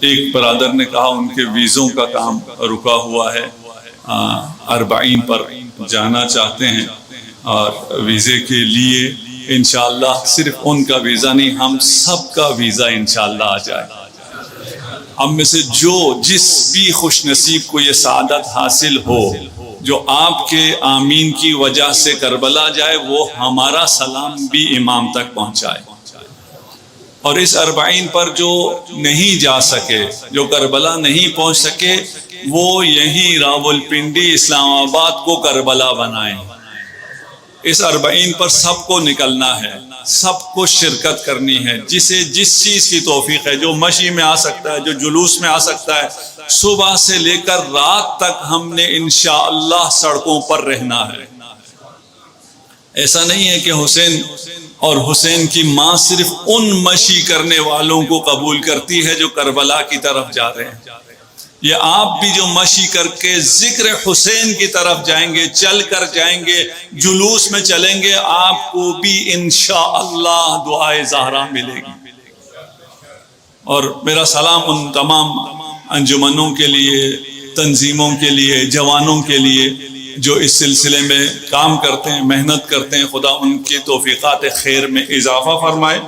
ایک برادر نے کہا ان کے ویزوں کا کام رکا ہوا ہے، 40 پر جانا چاہتے ہیں، اور ویزے کے لیے انشاءاللہ صرف ان کا ویزا نہیں، ہم سب کا ویزا انشاءاللہ آ جائے۔ ہم میں سے جس بھی خوش نصیب کو یہ سعادت حاصل ہو، جو آپ کے آمین کی وجہ سے کربلا جائے، وہ ہمارا سلام بھی امام تک پہنچائے۔ اور اس 40 پر جو نہیں جا سکے، جو کربلا نہیں پہنچ سکے، وہ یہیں راولپنڈی اسلام آباد کو کربلا بنائیں۔ اس 40 پر سب کو نکلنا ہے، سب کو شرکت کرنی ہے، جسے جس چیز کی توفیق ہے، جو مشی میں آ سکتا ہے، جو جلوس میں آ سکتا ہے، صبح سے لے کر رات تک ہم نے انشاءاللہ سڑکوں پر رہنا ہے۔ ایسا نہیں ہے کہ حسین اور حسین کی ماں صرف ان مشی کرنے والوں کو قبول کرتی ہے جو کربلا کی طرف جا رہے ہیں، یہ آپ بھی جو مشی کر کے ذکر حسین کی طرف جائیں گے، چل کر جائیں گے، جلوس میں چلیں گے، آپ کو بھی انشاءاللہ دعائے زہرا ملے گی۔ اور میرا سلام ان تمام انجمنوں کے لیے، تنظیموں کے لیے، جوانوں کے لیے جو اس سلسلے میں کام کرتے ہیں، محنت کرتے ہیں، خدا ان کی توفیقات خیر میں اضافہ فرمائے۔